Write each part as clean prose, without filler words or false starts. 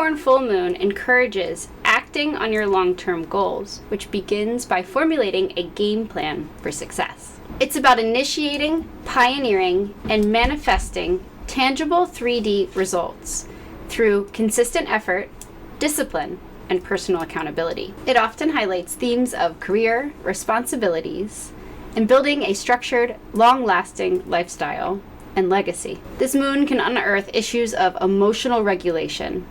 Capricorn full moon encourages acting on your long-term goals, which begins by formulating a game plan for success. It's about initiating, pioneering, and manifesting tangible 3D results through consistent effort, discipline, and personal accountability. It often highlights themes of career, responsibilities, and building a structured, long-lasting lifestyle and legacy. This moon can unearth issues of emotional regulation,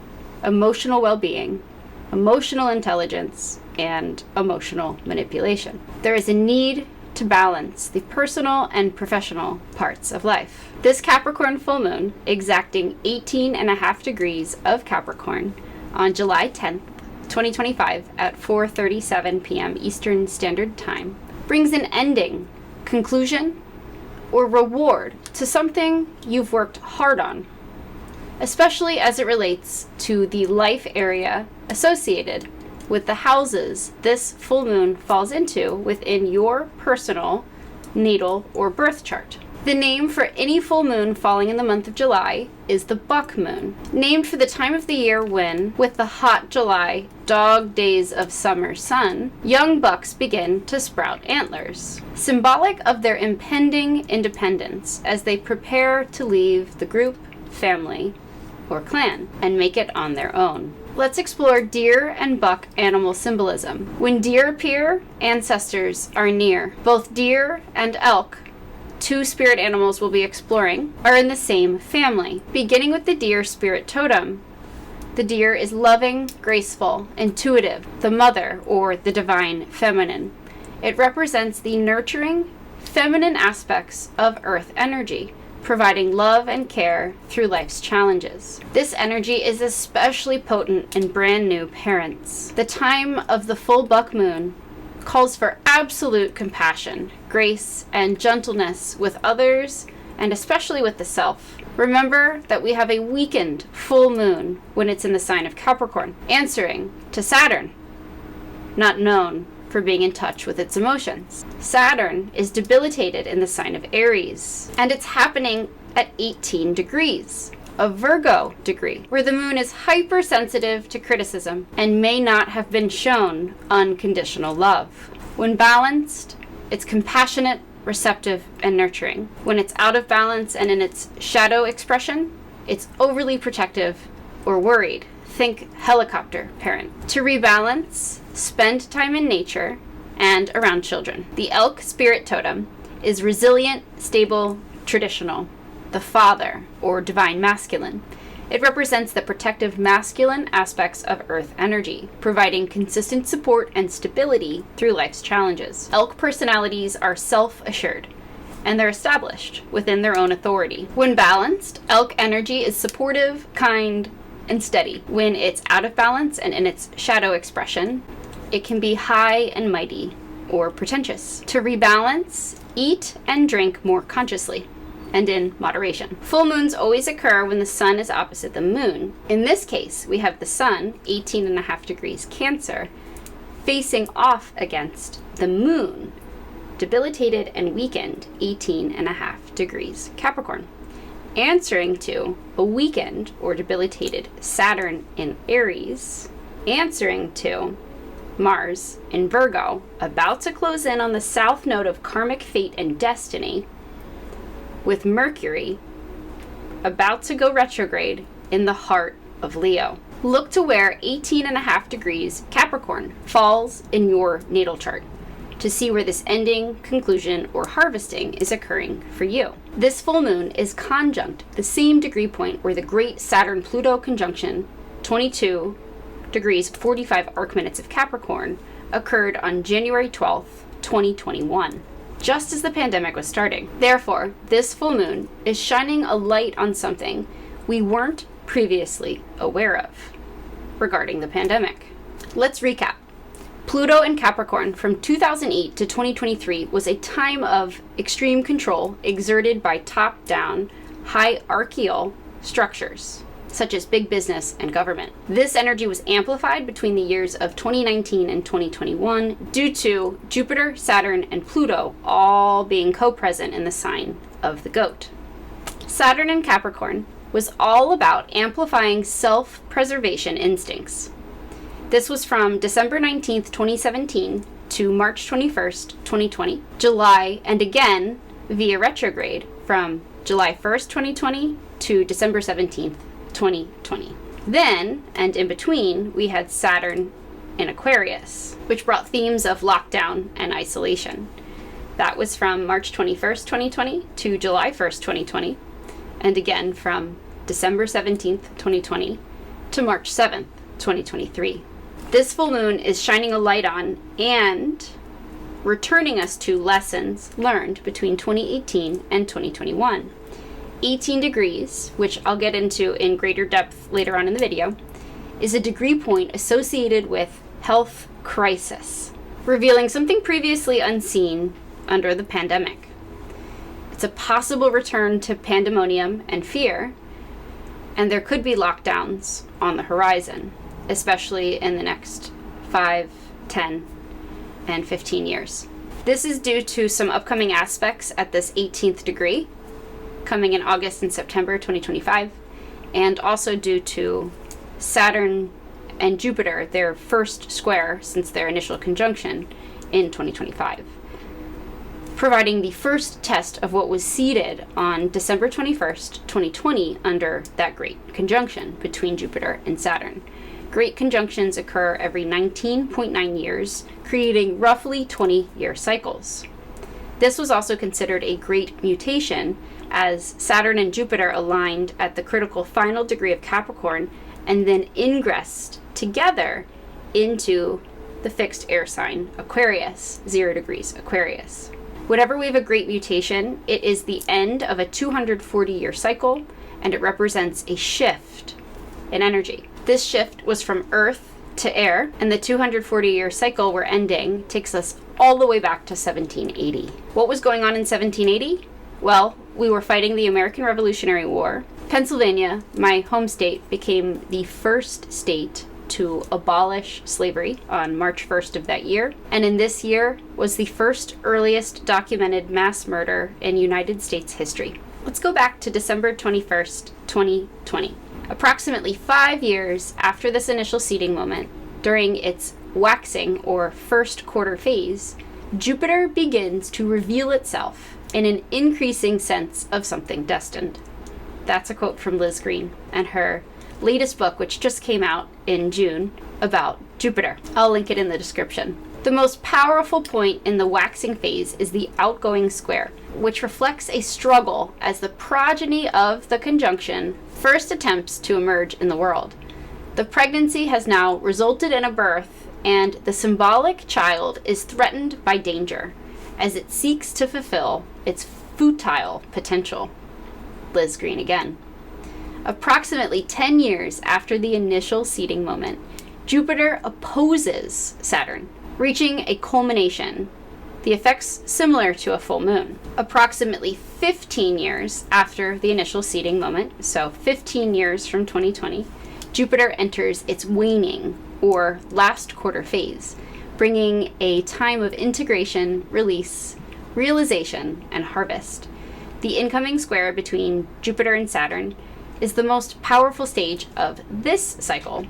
emotional well-being, emotional intelligence, and emotional manipulation. There is a need to balance the personal and professional parts of life. This Capricorn full moon, exacting 18.5 degrees of Capricorn on July 10th, 2025 at 4:37 p.m. Eastern Standard Time, brings an ending, conclusion, or reward to something you've worked hard on, especially as it relates to the life area associated with the houses this full moon falls into within your personal natal or birth chart. The name for any full moon falling in the month of July is the buck moon, named for the time of the year when, with the hot July dog days of summer sun, young bucks begin to sprout antlers, symbolic of their impending independence as they prepare to leave the group, family, or clan and make it on their own. Let's explore deer and buck animal symbolism. When deer appear, ancestors are near. Both deer and elk, two spirit animals we'll be exploring, are in the same family. Beginning with the deer spirit totem, the deer is loving, graceful, intuitive, the mother or the divine feminine. It represents the nurturing, feminine aspects of earth energy, providing love and care through life's challenges. This energy is especially potent in brand new parents. The time of the full buck moon calls for absolute compassion, grace, and gentleness with others, and especially with the self. Remember that we have a weakened full moon when it's in the sign of Capricorn, answering to Saturn, not known for being in touch with its emotions. Saturn is debilitated in the sign of Aries, and it's happening at 18 degrees. A Virgo degree, where the moon is hypersensitive to criticism and may not have been shown unconditional love. When balanced, it's compassionate, receptive, and nurturing. When it's out of balance and in its shadow expression, it's overly protective or worried. Think helicopter parent. To rebalance, spend time in nature and around children. The Elk Spirit Totem is resilient, stable, traditional. The father, or divine masculine. It represents the protective masculine aspects of earth energy, providing consistent support and stability through life's challenges. Elk personalities are self-assured, and they're established within their own authority. When balanced, elk energy is supportive, kind, and steady. When it's out of balance and in its shadow expression, it can be high and mighty or pretentious. To rebalance, eat and drink more consciously and in moderation. Full moons always occur when the sun is opposite the moon. In this case, we have the sun, 18.5 degrees Cancer, facing off against the moon, debilitated and weakened, 18.5 degrees Capricorn, answering to a weakened or debilitated Saturn in Aries, answering to Mars in Virgo, about to close in on the south node of karmic fate and destiny, with Mercury about to go retrograde in the heart of Leo. Look to where 18.5 degrees Capricorn falls in your natal chart to see where this ending, conclusion, or harvesting is occurring for you. This full moon is conjunct the same degree point where the great Saturn-Pluto conjunction, 22 degrees 45 arc minutes of Capricorn, occurred on January 12th, 2021. Just as the pandemic was starting. Therefore, this full moon is shining a light on something we weren't previously aware of regarding the pandemic. Let's recap. Pluto in Capricorn from 2008 to 2023 was a time of extreme control exerted by top-down, hierarchical structures, such as big business and government. This energy was amplified between the years of 2019 and 2021 due to Jupiter, Saturn, and Pluto all being co-present in the sign of the goat. Saturn in Capricorn was all about amplifying self-preservation instincts. This was from December 19th, 2017 to March 21st, 2020, July, and again via retrograde from July 1st, 2020 to December 17th, 2020. Then, and in between, we had Saturn in Aquarius, which brought themes of lockdown and isolation. That was from March 21st, 2020 to July 1st, 2020, and again from December 17th, 2020 to March 7th, 2023. This full moon is shining a light on and returning us to lessons learned between 2018 and 2021. 18 degrees, which I'll get into in greater depth later on in the video, is a degree point associated with health crisis, revealing something previously unseen under the pandemic. It's a possible return to pandemonium and fear, and there could be lockdowns on the horizon, especially in the next 5, 10, and 15 years. This is due to some upcoming aspects at this 18th degree, coming in August and September 2025, and also due to Saturn and Jupiter, their first square since their initial conjunction in 2025, providing the first test of what was seeded on December 21st, 2020 under that great conjunction between Jupiter and Saturn. Great conjunctions occur every 19.9 years, creating roughly 20-year cycles. This was also considered a great mutation as Saturn and Jupiter aligned at the critical final degree of Capricorn and then ingressed together into the fixed air sign Aquarius, 0 degrees Aquarius. Whenever we have a great mutation, it is the end of a 240-year cycle, and it represents a shift in energy. This shift was from Earth to air, and the 240-year cycle we're ending takes us all the way back to 1780. What was going on in 1780? Well, we were fighting the American Revolutionary War. Pennsylvania, my home state, became the first state to abolish slavery on March 1st of that year, and in this year was the first earliest documented mass murder in United States history. Let's go back to December 21st, 2020. Approximately 5 years after this initial seeding moment, during its waxing or first quarter phase, Jupiter begins to reveal itself in an increasing sense of something destined. That's a quote from Liz Greene and her latest book, which just came out in June, about Jupiter. I'll link it in the description. The most powerful point in the waxing phase is the outgoing square, which reflects a struggle as the progeny of the conjunction first attempts to emerge in the world. The pregnancy has now resulted in a birth, and the symbolic child is threatened by danger as it seeks to fulfill its futile potential. Liz Greene again. Approximately 10 years after the initial seeding moment, Jupiter opposes Saturn, reaching a culmination, the effects similar to a full moon. Approximately 15 years after the initial seeding moment, so 15 years from 2020, Jupiter enters its waning, or last quarter phase, bringing a time of integration, release, realization, and harvest. The incoming square between Jupiter and Saturn is the most powerful stage of this cycle,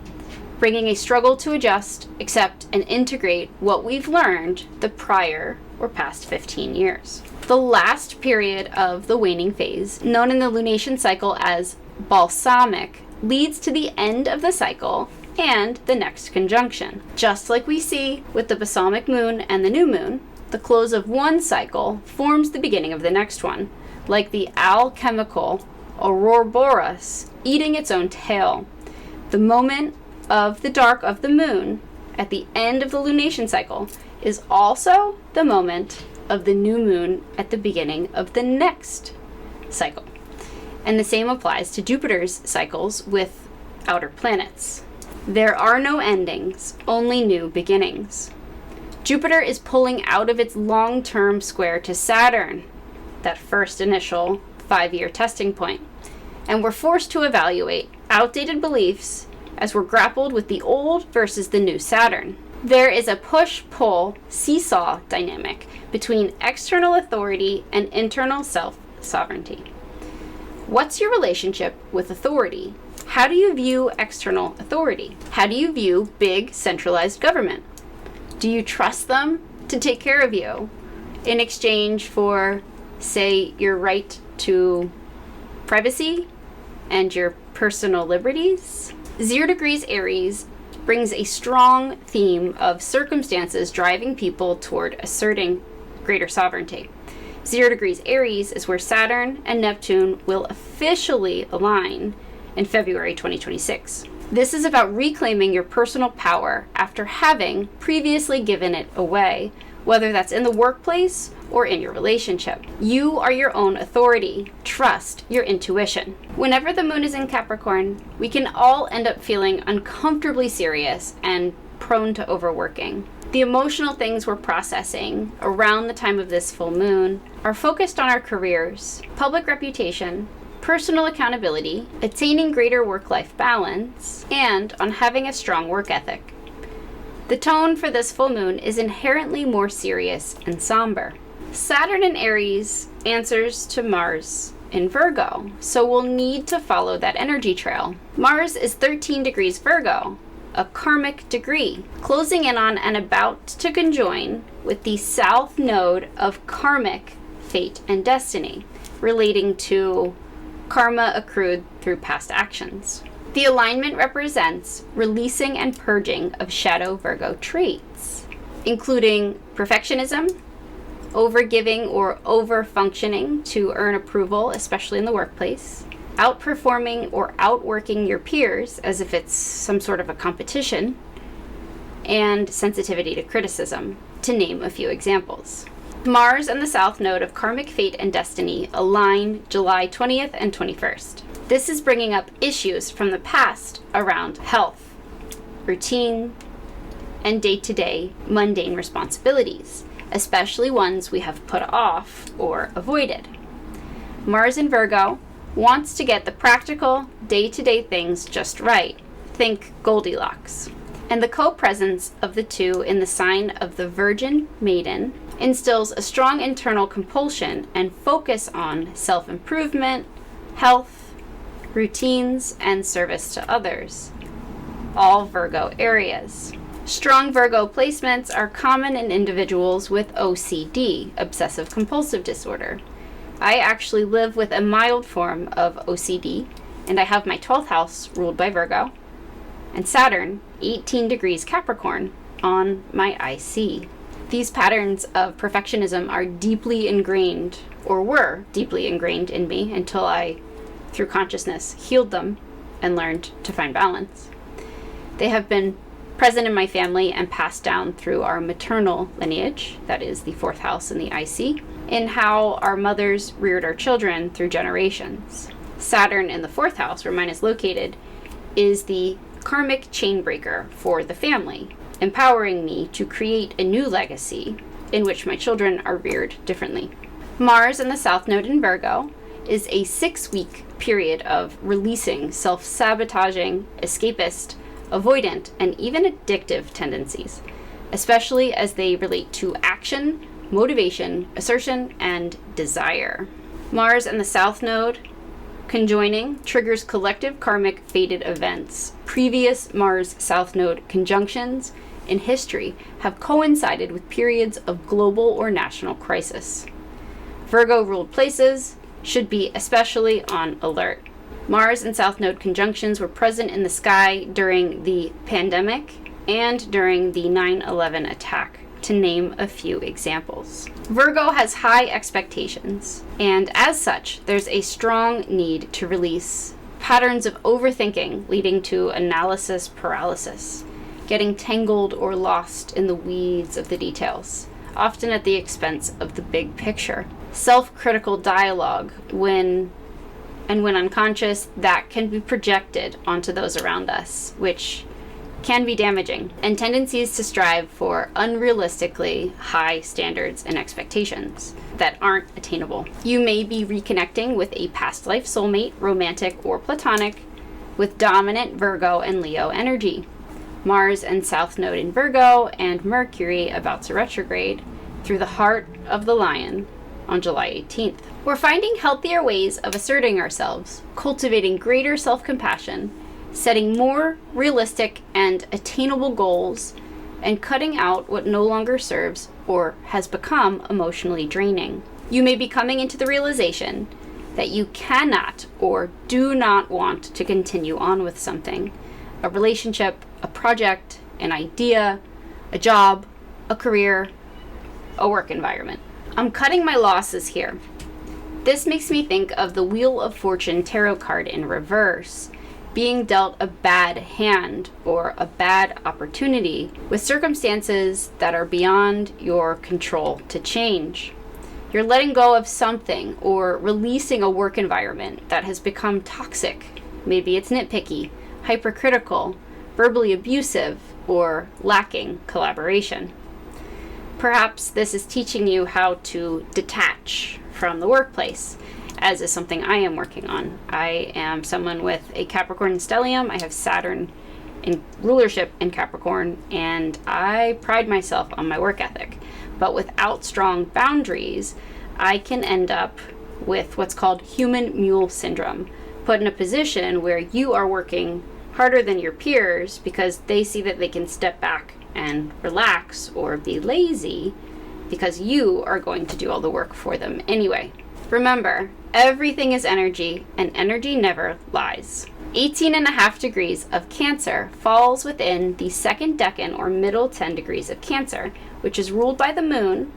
bringing a struggle to adjust, accept, and integrate what we've learned the prior or past 15 years. The last period of the waning phase, known in the lunation cycle as balsamic, leads to the end of the cycle and the next conjunction. Just like we see with the balsamic moon and the new moon, the close of one cycle forms the beginning of the next one, like the alchemical Ouroboros eating its own tail. The moment of the dark of the moon at the end of the lunation cycle is also the moment of the new moon at the beginning of the next cycle. And the same applies to Jupiter's cycles with outer planets. There are no endings, only new beginnings. Jupiter is pulling out of its long-term square to Saturn, that first initial 5-year testing point, and we're forced to evaluate outdated beliefs as we're grappled with the old versus the new Saturn. There is a push-pull seesaw dynamic between external authority and internal self-sovereignty. What's your relationship with authority? How do you view external authority? How do you view big centralized government? Do you trust them to take care of you in exchange for, say, your right to privacy and your personal liberties? 0 degrees Aries brings a strong theme of circumstances driving people toward asserting greater sovereignty. 0 degrees Aries is where Saturn and Neptune will officially align in February 2026. This is about reclaiming your personal power after having previously given it away, whether that's in the workplace or in your relationship. You are your own authority. Trust your intuition. Whenever the moon is in Capricorn, we can all end up feeling uncomfortably serious and prone to overworking. The emotional things we're processing around the time of this full moon are focused on our careers, public reputation, personal accountability, attaining greater work-life balance, and on having a strong work ethic. The tone for this full moon is inherently more serious and somber. Saturn in Aries answers to Mars in Virgo, so we'll need to follow that energy trail. Mars is 13 degrees Virgo, a karmic degree, closing in on and about to conjoin with the south node of karmic fate and destiny, relating to karma accrued through past actions. The alignment represents releasing and purging of shadow Virgo traits, including perfectionism, overgiving or over-functioning to earn approval, especially in the workplace, outperforming or outworking your peers as if it's some sort of a competition, and sensitivity to criticism, to name a few examples. Mars and the south node of karmic fate and destiny align July 20th and 21st. This is bringing up issues from the past around health, routine, and day-to-day mundane responsibilities, especially ones we have put off or avoided. Mars in Virgo wants to get the practical, day-to-day things just right. Think Goldilocks. And the co-presence of the two in the sign of the Virgin Maiden instills a strong internal compulsion and focus on self-improvement, health, routines, and service to others. All Virgo areas. Strong Virgo placements are common in individuals with OCD, obsessive compulsive disorder. I actually live with a mild form of OCD, and I have my 12th house ruled by Virgo, and Saturn, 18 degrees Capricorn, on my IC. These patterns of perfectionism are deeply ingrained, or were deeply ingrained in me until I, through consciousness, healed them and learned to find balance. They have been present in my family and passed down through our maternal lineage, that is the 4th house in the IC, in how our mothers reared our children through generations. Saturn in the 4th house, where mine is located, is the karmic chain breaker for the family, empowering me to create a new legacy in which my children are reared differently. Mars in the south node in Virgo is a 6-week period of releasing self-sabotaging, escapist, avoidant, and even addictive tendencies, especially as they relate to action, motivation, assertion, and desire. Mars and the south node conjoining triggers collective karmic fated events. Previous Mars south node conjunctions in history have coincided with periods of global or national crisis. Virgo ruled places should be especially on alert. Mars and south node conjunctions were present in the sky during the pandemic and during the 9/11 attack, to name a few examples. Virgo has high expectations, and as such, there's a strong need to release patterns of overthinking leading to analysis paralysis, getting tangled or lost in the weeds of the details, often at the expense of the big picture. Self-critical dialogue, when unconscious, that can be projected onto those around us, which can be damaging, and tendencies to strive for unrealistically high standards and expectations that aren't attainable. You may be reconnecting with a past life soulmate, romantic or platonic, with dominant Virgo and Leo energy. Mars and south node in Virgo and Mercury about to retrograde through the heart of the lion on July 18th. We're finding healthier ways of asserting ourselves, cultivating greater self-compassion, setting more realistic and attainable goals, and cutting out what no longer serves or has become emotionally draining. You may be coming into the realization that you cannot or do not want to continue on with something, a relationship, a project, an idea, a job, a career, a work environment. I'm cutting my losses here. This makes me think of the Wheel of Fortune tarot card in reverse, being dealt a bad hand or a bad opportunity with circumstances that are beyond your control to change. You're letting go of something or releasing a work environment that has become toxic. Maybe it's nitpicky, hypercritical, verbally abusive, or lacking collaboration. Perhaps this is teaching you how to detach from the workplace, as is something I am working on. I am someone with a Capricorn stellium. I have Saturn in rulership in Capricorn, and I pride myself on my work ethic. But without strong boundaries, I can end up with what's called human mule syndrome, put in a position where you are working harder than your peers because they see that they can step back and relax or be lazy because you are going to do all the work for them anyway. Remember, everything is energy, and energy never lies. 18.5 degrees of Cancer falls within the second decan or middle 10 degrees of Cancer, which is ruled by the moon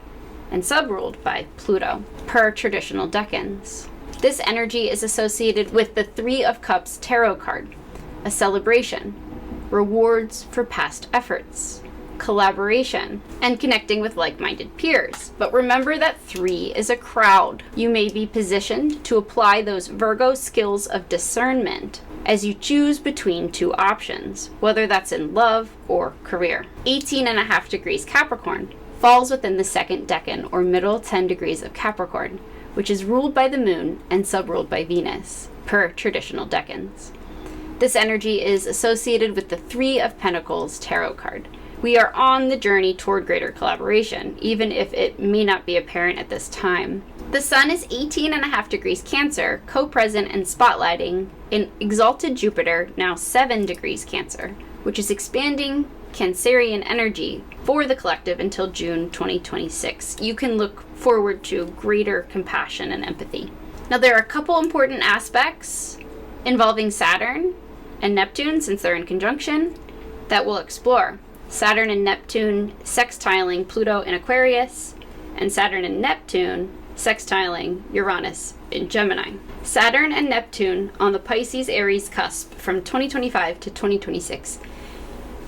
and sub-ruled by Pluto, per traditional decans. This energy is associated with the Three of Cups tarot card, a celebration, rewards for past efforts, collaboration, and connecting with like-minded peers. But remember that 3 is a crowd. You may be positioned to apply those Virgo skills of discernment as you choose between two options, whether that's in love or career. 18.5 degrees Capricorn falls within the second decan or middle 10 degrees of Capricorn, which is ruled by the moon and sub-ruled by Venus, per traditional decans. This energy is associated with the Three of Pentacles tarot card. We are on the journey toward greater collaboration, even if it may not be apparent at this time. The sun is 18.5 degrees Cancer, co-present and spotlighting in exalted Jupiter, now 7 degrees Cancer, which is expanding Cancerian energy for the collective until June 2026. You can look forward to greater compassion and empathy. Now, there are a couple important aspects involving Saturn and Neptune, since they're in conjunction, that we'll explore. Saturn and Neptune sextiling Pluto in Aquarius, and Saturn and Neptune sextiling Uranus in Gemini. Saturn and Neptune on the Pisces-Aries cusp from 2025 to 2026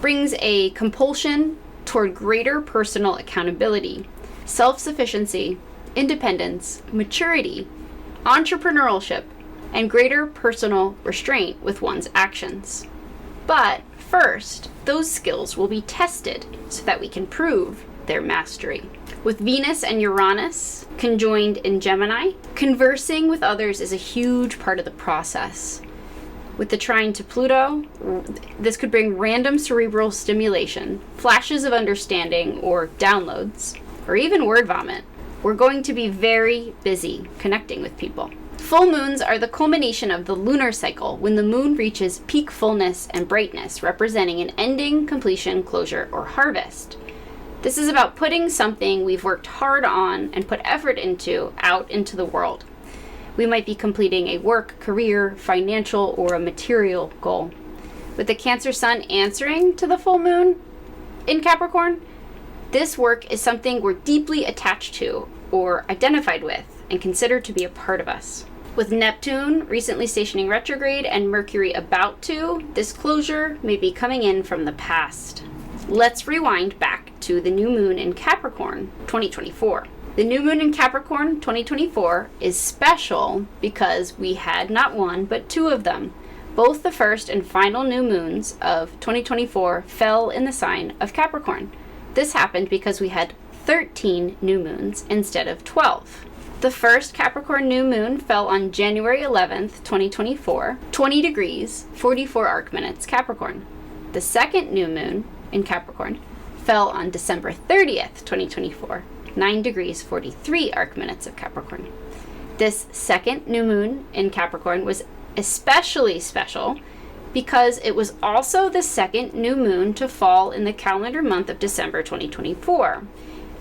brings a compulsion toward greater personal accountability, self-sufficiency, independence, maturity, entrepreneurship, and greater personal restraint with one's actions. But first, those skills will be tested so that we can prove their mastery. With Venus and Uranus conjoined in Gemini, conversing with others is a huge part of the process. With the trine to Pluto, this could bring random cerebral stimulation, flashes of understanding or downloads, or even word vomit. We're going to be very busy connecting with people. Full moons are the culmination of the lunar cycle when the moon reaches peak fullness and brightness, representing an ending, completion, closure, or harvest. This is about putting something we've worked hard on and put effort into out into the world. We might be completing a work, career, financial, or a material goal. With the Cancer sun answering to the full moon in Capricorn, this work is something we're deeply attached to or identified with and consider to be a part of us. With Neptune recently stationing retrograde and Mercury about to, this closure may be coming in from the past. Let's rewind back to the new moon in Capricorn 2024. The new moon in Capricorn 2024 is special because we had not one, but 2 of them. Both the first and final new moons of 2024 fell in the sign of Capricorn. This happened because we had 13 new moons instead of 12. The first Capricorn new moon fell on January 11th, 2024, 20 degrees, 44 arc minutes Capricorn. The second new moon in Capricorn fell on December 30th, 2024, 9 degrees 43 arc minutes of Capricorn. This second new moon in Capricorn was especially special because it was also the second new moon to fall in the calendar month of December 2024,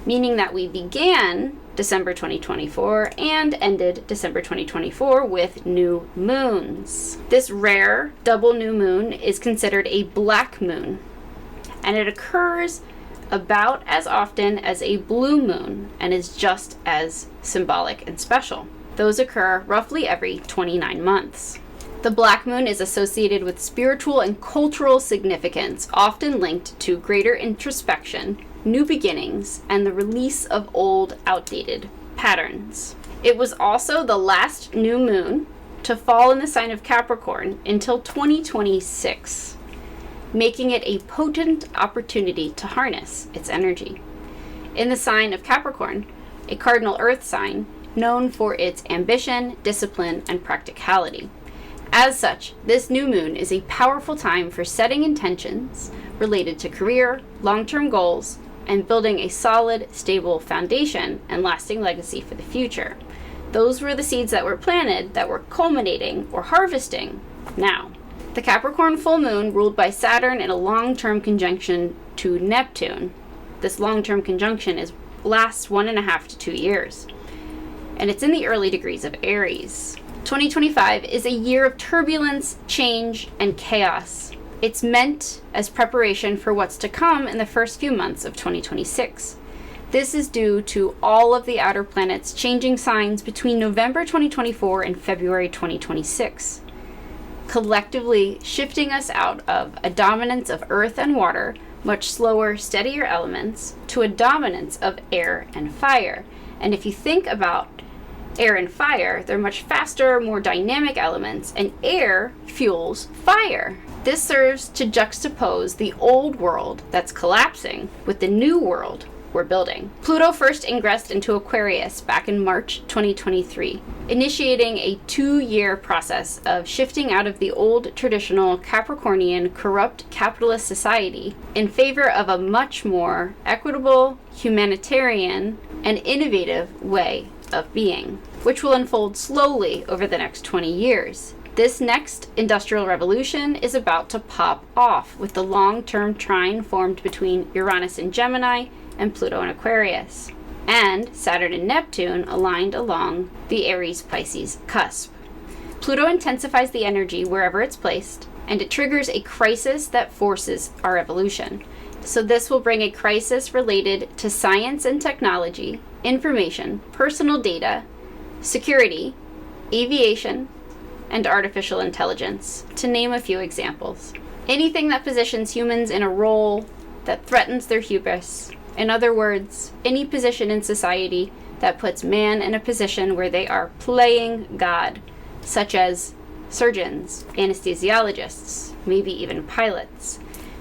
meaning that we began December 2024 and ended December 2024 with new moons. This rare double new moon is considered a black moon, and it occurs about as often as a blue moon and is just as symbolic and special. Those occur roughly every 29 months. The black moon is associated with spiritual and cultural significance, often linked to greater introspection, new beginnings, and the release of old, outdated patterns. It was also the last new moon to fall in the sign of Capricorn until 2026, making it a potent opportunity to harness its energy. In the sign of Capricorn, a cardinal earth sign known for its ambition, discipline, and practicality. As such, this new moon is a powerful time for setting intentions related to career, long-term goals, and building a solid, stable foundation and lasting legacy for the future. Those were the seeds that were planted that we're culminating or harvesting now. The Capricorn full moon ruled by Saturn in a long-term conjunction to Neptune. This long-term conjunction lasts 1.5 to 2 years, and it's in the early degrees of Aries. 2025 is a year of turbulence, change, and chaos. It's meant as preparation for what's to come in the first few months of 2026. This is due to all of the outer planets changing signs between November 2024 and February 2026, collectively shifting us out of a dominance of earth and water, much slower, steadier elements, to a dominance of air and fire. And if you think about air and fire, they're much faster, more dynamic elements, and air fuels fire. This serves to juxtapose the old world that's collapsing with the new world we're building. Pluto first ingressed into Aquarius back in March 2023, initiating a 2-year process of shifting out of the old traditional Capricornian corrupt capitalist society in favor of a much more equitable, humanitarian, and innovative way of being, which will unfold slowly over the next 20 years. This next industrial revolution is about to pop off with the long-term trine formed between Uranus and Gemini and Pluto and Aquarius, and Saturn and Neptune aligned along the Aries-Pisces cusp. Pluto intensifies the energy wherever it's placed, and it triggers a crisis that forces our evolution. So this will bring a crisis related to science and technology, information, personal data, security, aviation, and artificial intelligence, to name a few examples. Anything that positions humans in a role that threatens their hubris. In other words, any position in society that puts man in a position where they are playing God, such as surgeons, anesthesiologists, maybe even pilots,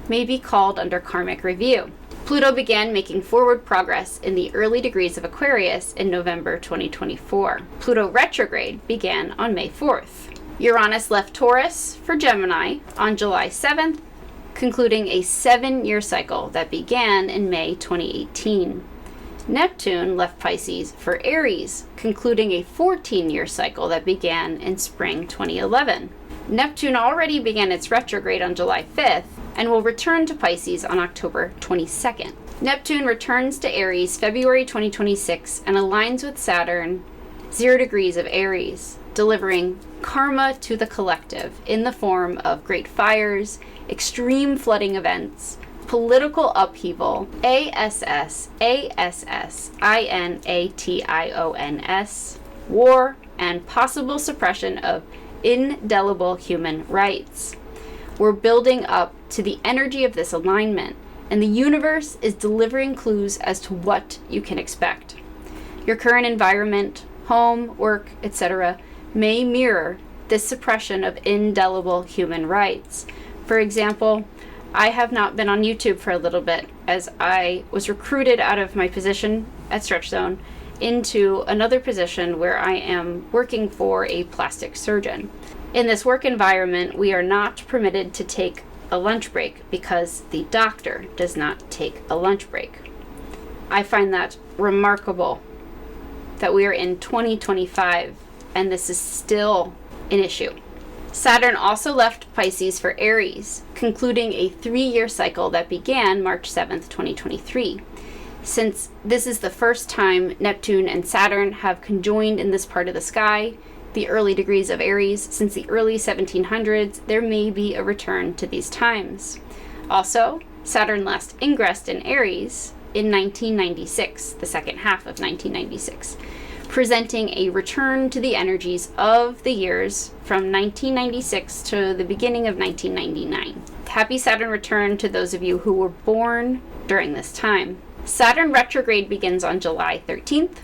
may be called under karmic review. Pluto began making forward progress in the early degrees of Aquarius in November 2024. Pluto retrograde began on May 4th. Uranus left Taurus for Gemini on July 7th, concluding a 7-year cycle that began in May 2018. Neptune left Pisces for Aries, concluding a 14-year cycle that began in spring 2011. Neptune already began its retrograde on July 5th and will return to Pisces on October 22nd. Neptune returns to Aries February 2026 and aligns with Saturn 0 degrees of Aries, delivering karma to the collective in the form of great fires, extreme flooding events, political upheaval, ASSINATIONS, war, and possible suppression of indelible human rights. We're building up to the energy of this alignment, and the universe is delivering clues as to what you can expect. Your current environment, home, work, etc., may mirror this suppression of indelible human rights. For example, I have not been on YouTube for a little bit as I was recruited out of my position at Stretch Zone into another position where I am working for a plastic surgeon. In this work environment, we are not permitted to take a lunch break because the doctor does not take a lunch break. I find that remarkable that we are in 2025 and this is still an issue. Saturn also left Pisces for Aries, concluding a 3-year cycle that began March 7th, 2023. Since this is the first time Neptune and Saturn have conjoined in this part of the sky, the early degrees of Aries, since the early 1700s, there may be a return to these times. Also, Saturn last ingressed in Aries in 1996, the second half of 1996, presenting a return to the energies of the years from 1996 to the beginning of 1999. Happy Saturn return to those of you who were born during this time. Saturn retrograde begins on July 13th.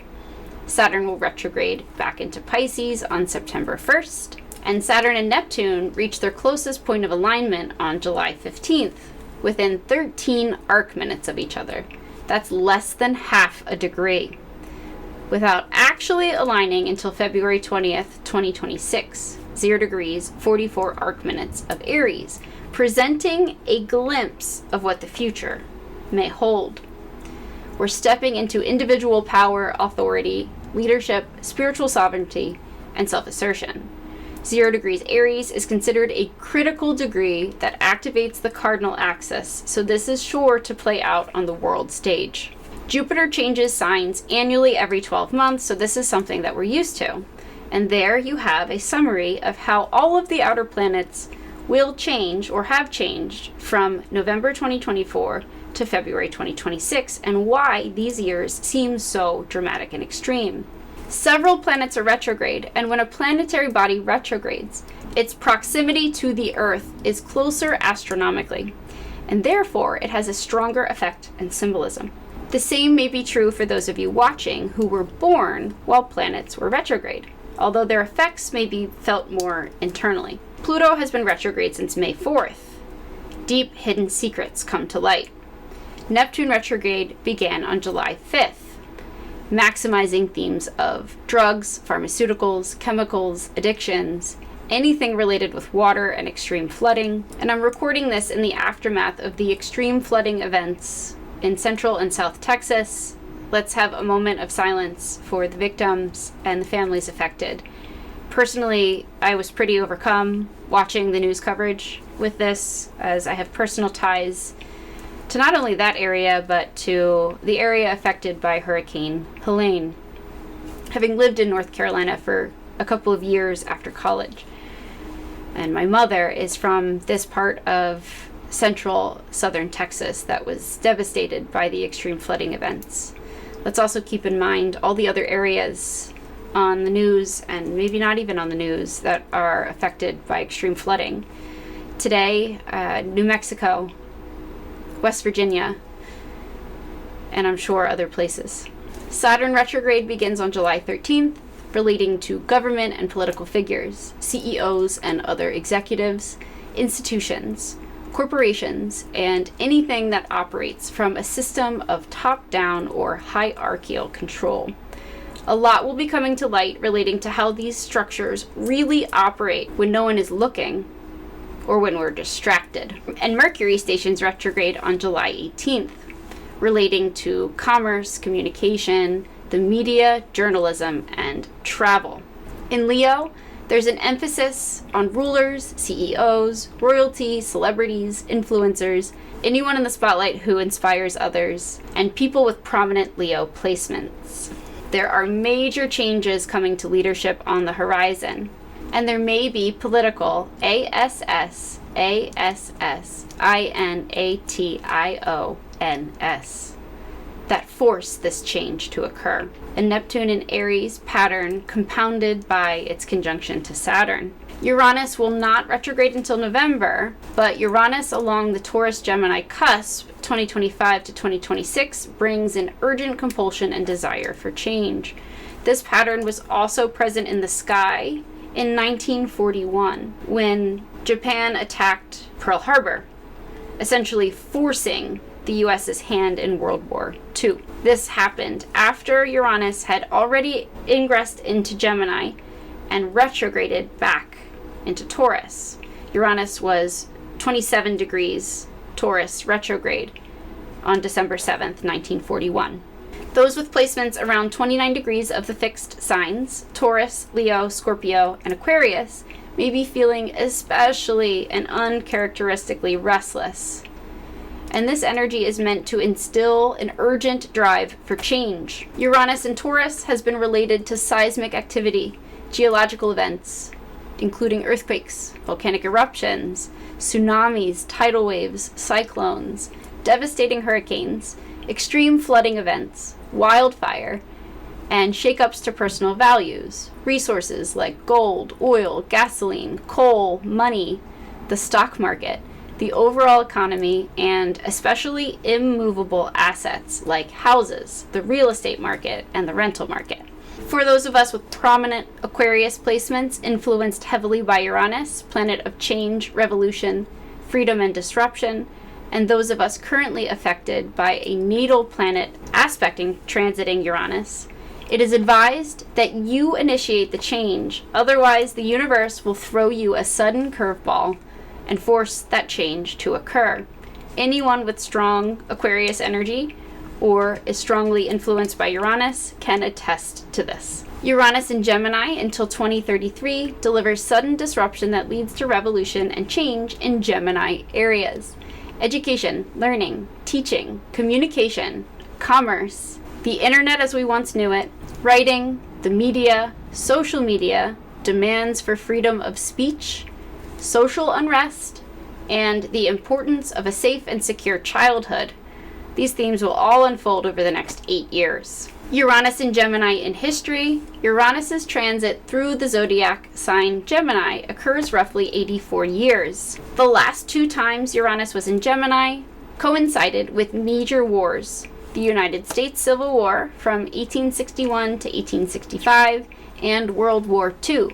Saturn will retrograde back into Pisces on September 1st. And Saturn and Neptune reach their closest point of alignment on July 15th, within 13 arc minutes of each other. That's less than half a degree, without actually aligning until February 20th, 2026, 0 degrees, 44 arc minutes of Aries, presenting a glimpse of what the future may hold. We're stepping into individual power, authority, leadership, spiritual sovereignty, and self-assertion. 0 degrees Aries is considered a critical degree that activates the cardinal axis, so this is sure to play out on the world stage. Jupiter changes signs annually every 12 months, so this is something that we're used to. And there you have a summary of how all of the outer planets will change or have changed from November 2024 to February 2026, and why these years seem so dramatic and extreme. Several planets are retrograde, and when a planetary body retrogrades, its proximity to the Earth is closer astronomically, and therefore it has a stronger effect and symbolism. The same may be true for those of you watching who were born while planets were retrograde, although their effects may be felt more internally. Pluto has been retrograde since May 4th. Deep hidden secrets come to light. Neptune retrograde began on July 5th, maximizing themes of drugs, pharmaceuticals, chemicals, addictions, anything related with water and extreme flooding. And I'm recording this in the aftermath of the extreme flooding events in Central and South Texas. Let's have a moment of silence for the victims and the families affected. Personally, I was pretty overcome watching the news coverage with this, as I have personal ties to not only that area, but to the area affected by Hurricane Helene, having lived in North Carolina for a couple of years after college. And my mother is from this part of central southern Texas that was devastated by the extreme flooding events. Let's also keep in mind all the other areas on the news, and maybe not even on the news, that are affected by extreme flooding. Today, New Mexico, West Virginia, and I'm sure other places. Saturn retrograde begins on July 13th, relating to government and political figures, CEOs and other executives, institutions, corporations, and anything that operates from a system of top-down or hierarchical control. A lot will be coming to light relating to how these structures really operate when no one is looking or when we're distracted. And Mercury stations retrograde on July 18th, relating to commerce, communication, the media, journalism, and travel. In Leo, there's an emphasis on rulers, CEOs, royalty, celebrities, influencers, anyone in the spotlight who inspires others, and people with prominent Leo placements. There are major changes coming to leadership on the horizon, and there may be political ASSINATIONS that force this change to occur. A Neptune in Aries pattern compounded by its conjunction to Saturn. Uranus will not retrograde until November, but Uranus along the Taurus-Gemini cusp 2025 to 2026 brings an urgent compulsion and desire for change. This pattern was also present in the sky in 1941 when Japan attacked Pearl Harbor, essentially forcing the US's hand in World War II. This happened after Uranus had already ingressed into Gemini and retrograded back into Taurus. Uranus was 27 degrees Taurus retrograde on December 7th, 1941. Those with placements around 29 degrees of the fixed signs, Taurus, Leo, Scorpio, and Aquarius, may be feeling especially and uncharacteristically restless. And this energy is meant to instill an urgent drive for change. Uranus in Taurus has been related to seismic activity, geological events, including earthquakes, volcanic eruptions, tsunamis, tidal waves, cyclones, devastating hurricanes, extreme flooding events, wildfire, and shakeups to personal values, resources like gold, oil, gasoline, coal, money, the stock market, the overall economy, and especially immovable assets like houses, the real estate market, and the rental market. For those of us with prominent Aquarius placements influenced heavily by Uranus, planet of change, revolution, freedom, and disruption, and those of us currently affected by a natal planet aspecting transiting Uranus, it is advised that you initiate the change, otherwise the universe will throw you a sudden curveball and force that change to occur. Anyone with strong Aquarius energy or is strongly influenced by Uranus can attest to this. Uranus in Gemini until 2033 delivers sudden disruption that leads to revolution and change in Gemini areas. Education, learning, teaching, communication, commerce, the internet as we once knew it, writing, the media, social media, demands for freedom of speech, social unrest, and the importance of a safe and secure childhood. These themes will all unfold over the next 8 years. Uranus in Gemini in history. Uranus's transit through the zodiac sign Gemini occurs roughly 84 years. The last 2 times Uranus was in Gemini coincided with major wars. The United States Civil War from 1861 to 1865 and World War II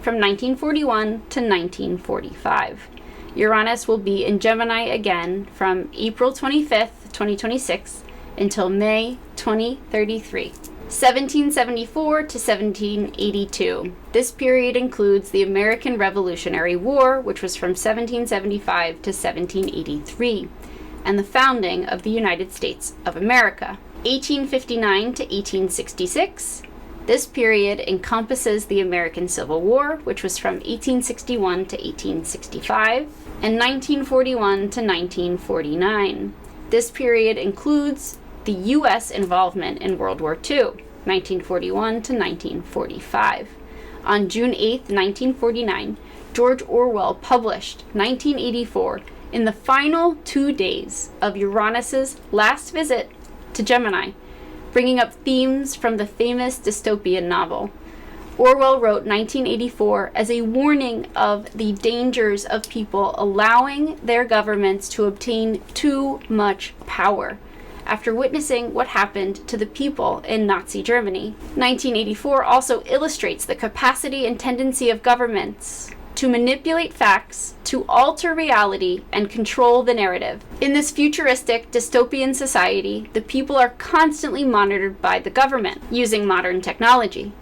from 1941 to 1945. Uranus will be in Gemini again from April 25th, 2026 until May 2033. 1774 to 1782. This period includes the American Revolutionary War, which was from 1775 to 1783, and the founding of the United States of America. 1859 to 1866. This period encompasses the American Civil War, which was from 1861 to 1865, and 1941 to 1949. This period includes the U.S. involvement in World War II, 1941 to 1945. On June 8, 1949, George Orwell published 1984 in the final 2 days of Uranus's last visit to Gemini, bringing up themes from the famous dystopian novel. Orwell wrote 1984 as a warning of the dangers of people allowing their governments to obtain too much power, after witnessing what happened to the people in Nazi Germany. 1984 also illustrates the capacity and tendency of governments to manipulate facts, to alter reality, and control the narrative. In this futuristic, dystopian society, the people are constantly monitored by the government using modern technology,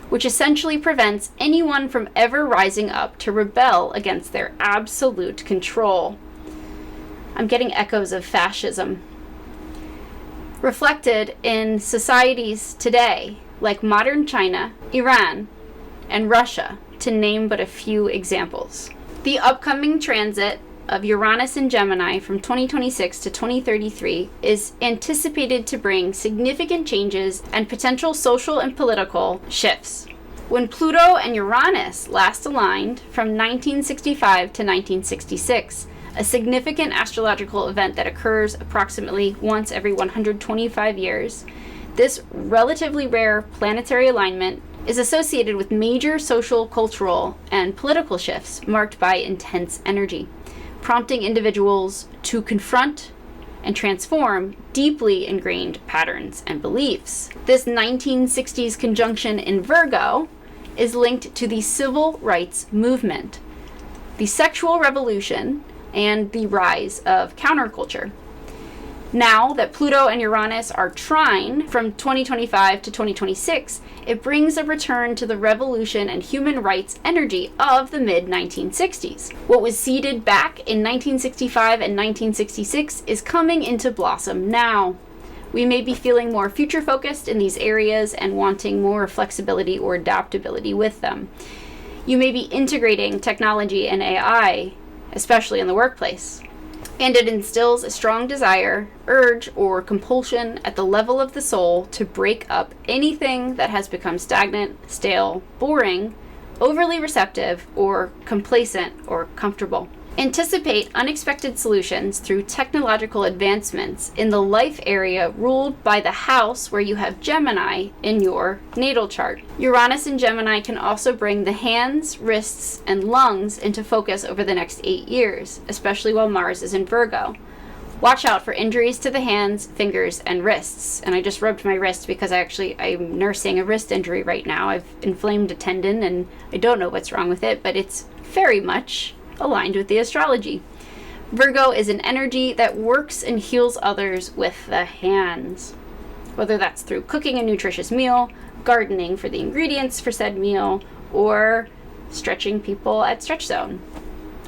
which essentially prevents anyone from ever rising up to rebel against their absolute control. I'm getting echoes of fascism. Reflected in societies today, like modern China, Iran, and Russia, to name but a few examples. The upcoming transit of Uranus in Gemini from 2026 to 2033 is anticipated to bring significant changes and potential social and political shifts. When Pluto and Uranus last aligned from 1965 to 1966, a significant astrological event that occurs approximately once every 125 years, this relatively rare planetary alignment is associated with major social, cultural, and political shifts marked by intense energy, prompting individuals to confront and transform deeply ingrained patterns and beliefs. This 1960s conjunction in Virgo is linked to the civil rights movement, the sexual revolution, and the rise of counterculture. Now that Pluto and Uranus are trine from 2025 to 2026, it brings a return to the revolution and human rights energy of the mid-1960s. What was seeded back in 1965 and 1966 is coming into blossom now. We may be feeling more future focused in these areas and wanting more flexibility or adaptability with them. You may be integrating technology and AI, especially in the workplace. And it instills a strong desire, urge, or compulsion at the level of the soul to break up anything that has become stagnant, stale, boring, overly receptive, or complacent or comfortable. Anticipate unexpected solutions through technological advancements in the life area ruled by the house where you have Gemini in your natal chart. Uranus in Gemini can also bring the hands, wrists, and lungs into focus over the next 8 years, especially while Mars is in Virgo. Watch out for injuries to the hands, fingers, and wrists. And I just rubbed my wrist because I'm nursing a wrist injury right now. I've inflamed a tendon and I don't know what's wrong with it, but it's very much aligned with the astrology. Virgo is an energy that works and heals others with the hands, whether that's through cooking a nutritious meal, gardening for the ingredients for said meal, or stretching people at Stretch Zone,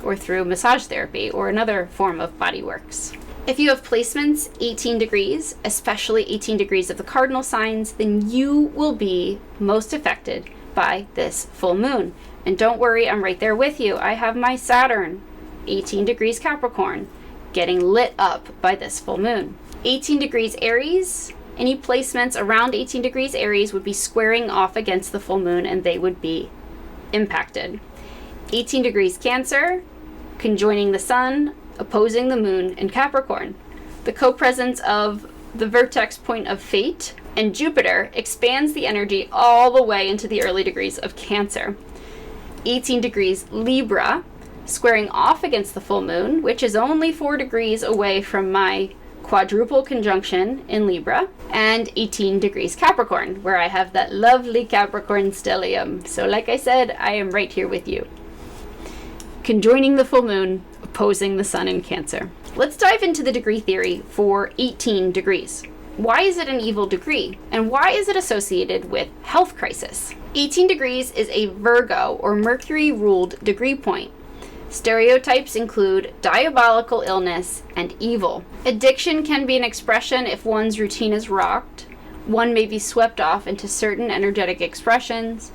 or through massage therapy or another form of body works. If you have placements 18 degrees, especially 18 degrees of the cardinal signs, then you will be most affected by this full moon. And don't worry, I'm right there with you. I have my Saturn, 18 degrees Capricorn, getting lit up by this full moon. 18 degrees Aries, any placements around 18 degrees Aries would be squaring off against the full moon and they would be impacted. 18 degrees Cancer, conjoining the sun, opposing the moon in Capricorn. The co-presence of the vertex point of fate and Jupiter expands the energy all the way into the early degrees of Cancer. 18 degrees Libra, squaring off against the full moon, which is only 4 degrees away from my quadruple conjunction in Libra, and 18 degrees Capricorn, where I have that lovely Capricorn stellium. So like I said, I am right here with you. Conjoining the full moon, opposing the sun in Cancer. Let's dive into the degree theory for 18 degrees. Why is it an evil degree? And why is it associated with health crisis? 18 degrees is a Virgo or Mercury-ruled degree point. Stereotypes include diabolical illness and evil. Addiction can be an expression if one's routine is rocked. One may be swept off into certain energetic expressions.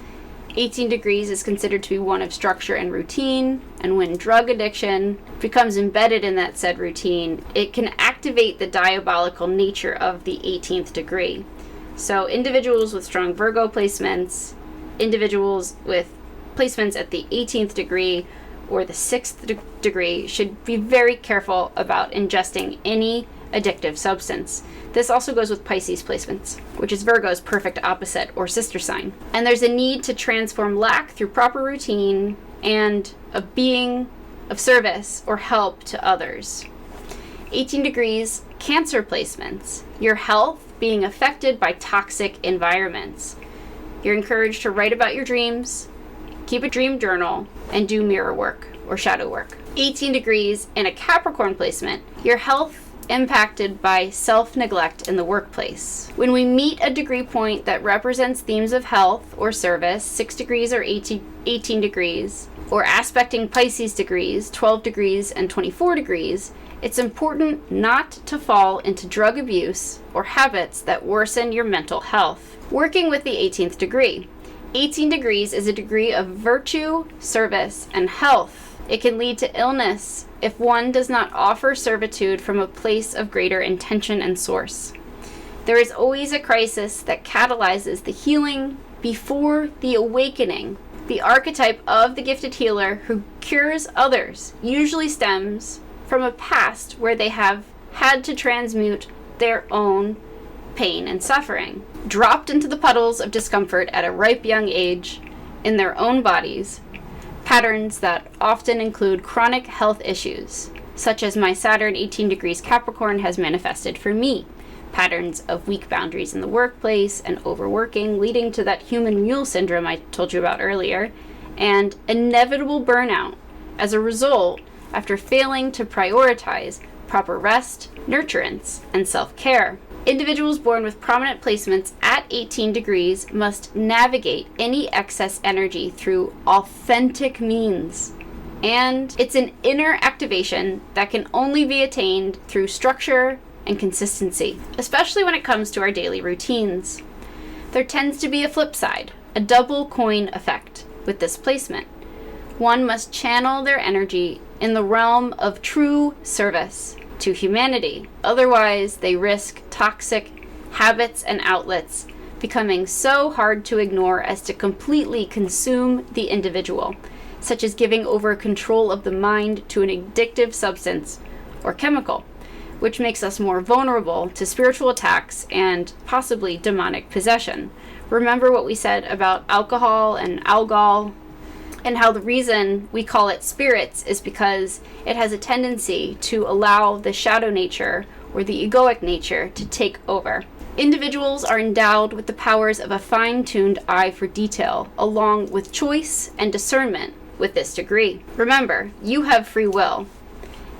18 degrees is considered to be one of structure and routine, and when drug addiction becomes embedded in that said routine, it can activate the diabolical nature of the 18th degree. So individuals with strong Virgo placements, individuals with placements at the 18th degree or the 6th degree should be very careful about ingesting any addictive substance. This also goes with Pisces placements, which is Virgo's perfect opposite or sister sign. And there's a need to transform lack through proper routine and a being of service or help to others. 18 degrees Cancer placements, your health being affected by toxic environments. You're encouraged to write about your dreams, keep a dream journal, and do mirror work or shadow work. 18 degrees in a Capricorn placement, your health impacted by self-neglect in the workplace. When we meet a degree point that represents themes of health or service, 6 degrees or 18 degrees, or aspecting Pisces degrees, 12 degrees and 24 degrees, it's important not to fall into drug abuse or habits that worsen your mental health. Working with the 18th degree. 18 degrees is a degree of virtue, service, and health. It can lead to illness if one does not offer servitude from a place of greater intention and source. There is always a crisis that catalyzes the healing before the awakening. The archetype of the gifted healer who cures others usually stems from a past where they have had to transmute their own pain and suffering, dropped into the puddles of discomfort at a ripe young age in their own bodies, patterns that often include chronic health issues, such as my Saturn 18 degrees Capricorn has manifested for me. Patterns of weak boundaries in the workplace and overworking leading to that human mule syndrome I told you about earlier, and inevitable burnout as a result after failing to prioritize proper rest, nurturance, and self-care. Individuals born with prominent placements at 18 degrees must navigate any excess energy through authentic means. And it's an inner activation that can only be attained through structure, and consistency, especially when it comes to our daily routines. There tends to be a flip side, a double coin effect with this placement. One must channel their energy in the realm of true service to humanity. Otherwise, they risk toxic habits and outlets becoming so hard to ignore as to completely consume the individual, such as giving over control of the mind to an addictive substance or chemical, which makes us more vulnerable to spiritual attacks and possibly demonic possession. Remember what we said about alcohol and alcohol, and how the reason we call it spirits is because it has a tendency to allow the shadow nature or the egoic nature to take over. Individuals are endowed with the powers of a fine-tuned eye for detail, along with choice and discernment with this degree. Remember, you have free will,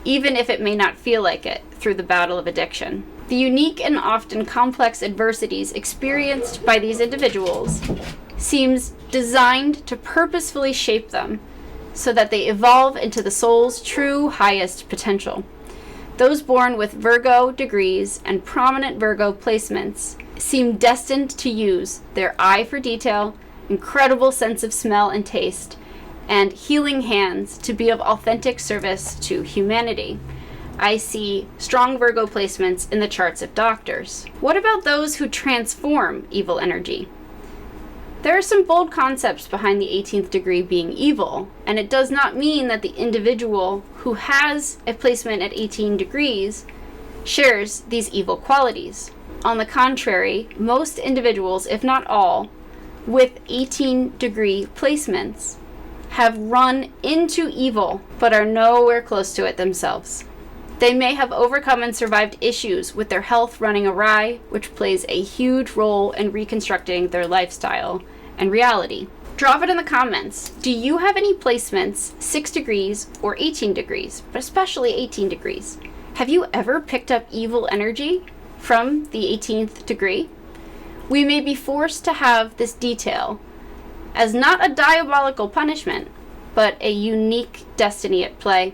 even if it may not feel like it through the battle of addiction. The unique and often complex adversities experienced by these individuals seems designed to purposefully shape them so that they evolve into the soul's true highest potential. Those born with Virgo degrees and prominent Virgo placements seem destined to use their eye for detail, incredible sense of smell and taste, and healing hands to be of authentic service to humanity. I see strong Virgo placements in the charts of doctors. What about those who transform evil energy? There are some bold concepts behind the 18th degree being evil, and it does not mean that the individual who has a placement at 18 degrees shares these evil qualities. On the contrary, most individuals, if not all, with 18 degree placements have run into evil but are nowhere close to it themselves. They may have overcome and survived issues with their health running awry, which plays a huge role in reconstructing their lifestyle and reality. Drop it in the comments. Do you have any placements 6 degrees or 18 degrees, but especially 18 degrees? Have you ever picked up evil energy from the 18th degree? We may be forced to have this detail as not a diabolical punishment, but a unique destiny at play,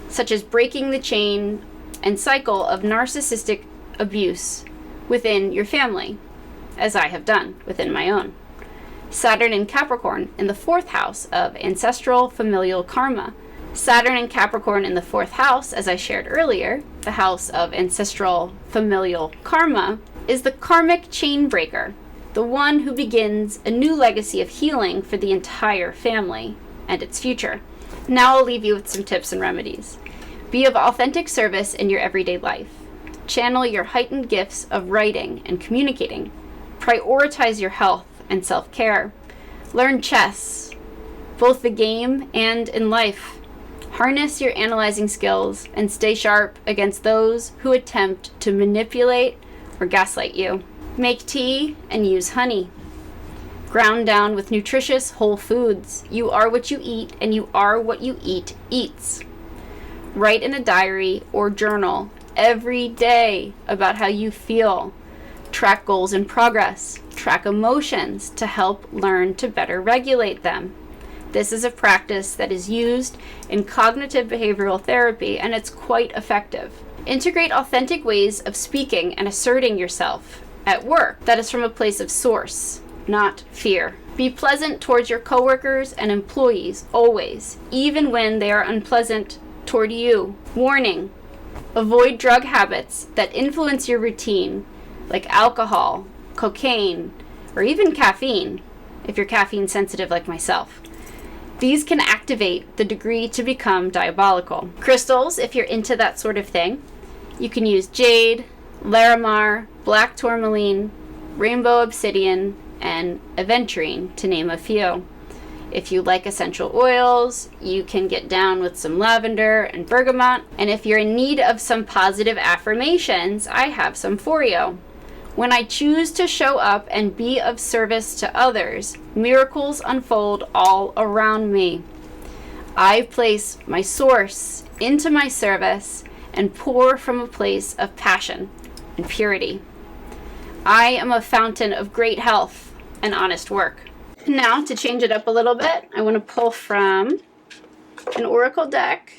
such as breaking the chain and cycle of narcissistic abuse within your family, as I have done within my own. Saturn in Capricorn in the 4th house of ancestral familial karma. Saturn in Capricorn in the 4th house, as I shared earlier, the house of ancestral familial karma, is the karmic chain breaker, the one who begins a new legacy of healing for the entire family and its future. Now I'll leave you with some tips and remedies. Be of authentic service in your everyday life. Channel your heightened gifts of writing and communicating. Prioritize your health and self-care. Learn chess, both the game and in life. Harness your analyzing skills and stay sharp against those who attempt to manipulate or gaslight you. Make tea and use honey. Ground down with nutritious whole foods. You are what you eat, and you are what you eat eats. Write in a diary or journal every day about how you feel. Track goals and progress. Track emotions to help learn to better regulate them. This is a practice that is used in cognitive behavioral therapy, and it's quite effective. Integrate authentic ways of speaking and asserting yourself at work that is from a place of source, not fear. Be pleasant towards your coworkers and employees always, even when they are unpleasant toward you. Warning: avoid drug habits that influence your routine, like alcohol, cocaine, or even caffeine, if you're caffeine sensitive like myself. These can activate the degree to become diabolical. Crystals, if you're into that sort of thing, you can use jade, larimar, black tourmaline, rainbow obsidian, and aventurine, to name a few. If you like essential oils, you can get down with some lavender and bergamot. And if you're in need of some positive affirmations, I have some for you. When I choose to show up and be of service to others, miracles unfold all around me. I place my source into my service and pour from a place of passion and purity. I am a fountain of great health and honest work. Now, to change it up a little bit, I want to pull from an oracle deck.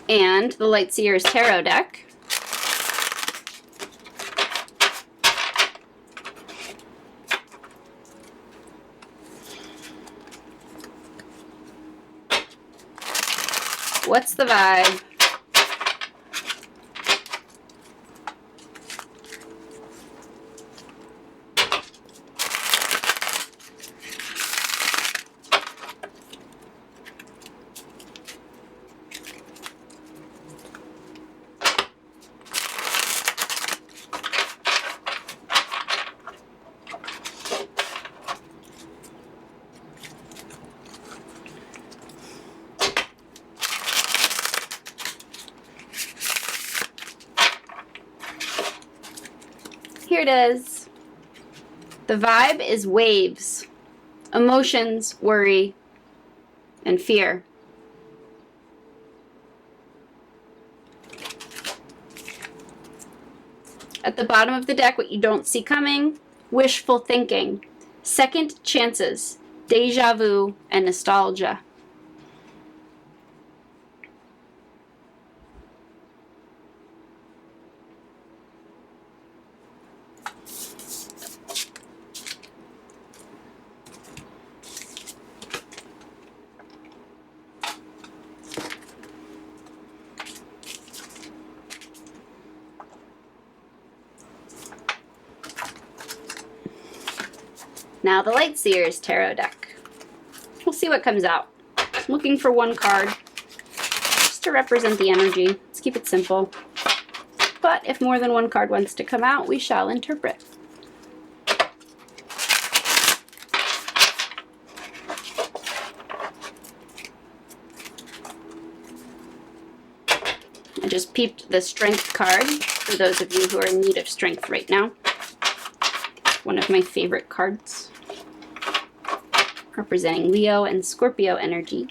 And the Light Seers Tarot deck. What's the vibe? Here it is. The vibe is waves, emotions, worry, and fear. At the bottom of the deck, what you don't see coming, wishful thinking, second chances, deja vu, and nostalgia. Now the Light Seers Tarot deck. We'll see what comes out. I'm looking for one card just to represent the energy. Let's keep it simple. But if more than one card wants to come out, we shall interpret. I just peeped the Strength card for those of you who are in need of strength right now. One of my favorite cards, representing Leo and Scorpio energy.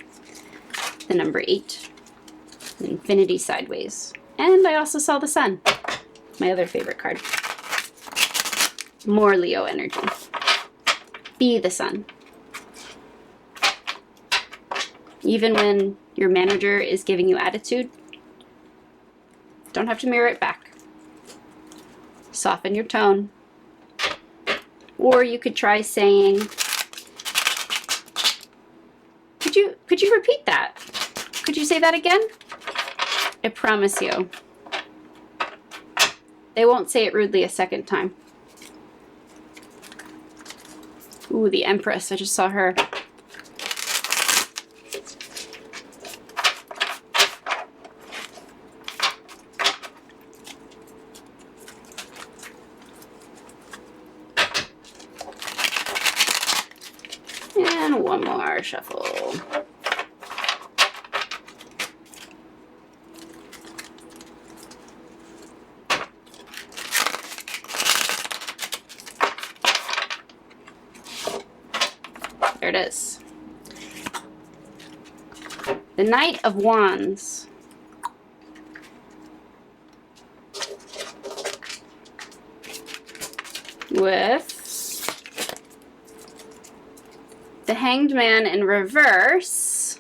The number 8, Infinity sideways. And I also saw the Sun, my other favorite card. More Leo energy. Be the Sun. Even when your manager is giving you attitude, don't have to mirror it back. Soften your tone. Or you could try saying, could you repeat that? Could you say that again? I promise you, they won't say it rudely a second time. Ooh, the Empress, I just saw her. And one more shuffle. There it is. The Knight of Wands. With the Hanged Man in reverse.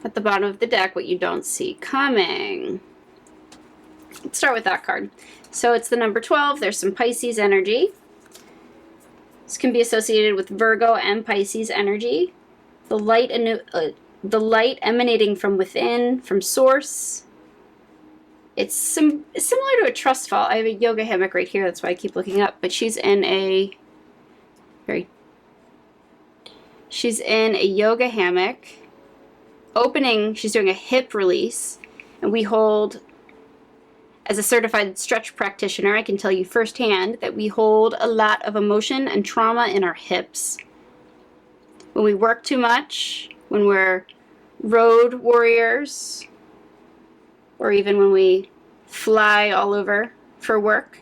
At the bottom of the deck, what you don't see coming. Let's start with that card. So it's the number 12. There's some Pisces energy. This can be associated with Virgo and Pisces energy. The light emanating from within, from source. It's similar to a trust fall. I have a yoga hammock right here. That's why I keep looking up. But she's in a yoga hammock. Opening, she's doing a hip release. And we hold, as a certified stretch practitioner, I can tell you firsthand that we hold a lot of emotion and trauma in our hips. When we work too much, when we're road warriors, or even when we fly all over for work,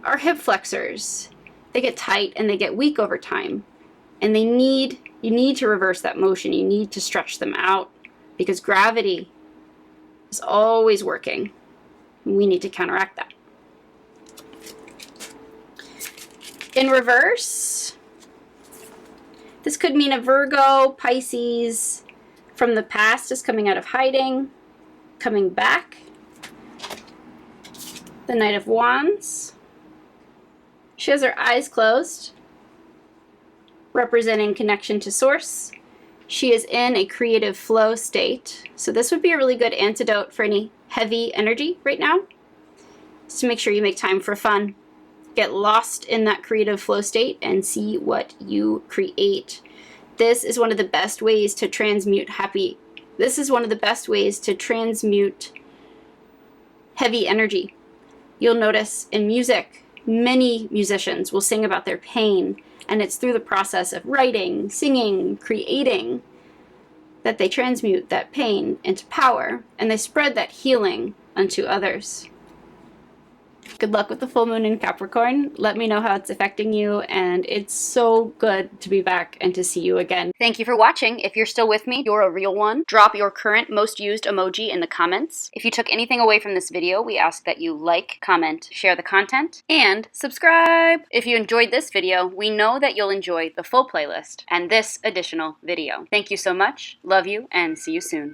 our hip flexors, they get tight and they get weak over time. And you need to reverse that motion. You need to stretch them out because gravity is always working. We need to counteract that. In reverse, This could mean a Virgo, Pisces from the past is coming out of hiding, coming back. The Knight of Wands. She has her eyes closed, representing connection to source. She is in a creative flow state. So this would be a really good antidote for any heavy energy right now. Just to make sure you make time for fun. Get lost in that creative flow state and see what you create. This is one of the best ways to transmute This is one of the best ways to transmute heavy energy. You'll notice in music, many musicians will sing about their pain, and it's through the process of writing, singing, creating that they transmute that pain into power, and they spread that healing unto others. Good luck with the full moon in Capricorn. Let me know how it's affecting you, and it's so good to be back and to see you again. Thank you for watching. If you're still with me, you're a real one. Drop your current most used emoji in the comments. If you took anything away from this video, we ask that you like, comment, share the content, and subscribe. If you enjoyed this video, we know that you'll enjoy the full playlist and this additional video. Thank you so much. Love you, and see you soon.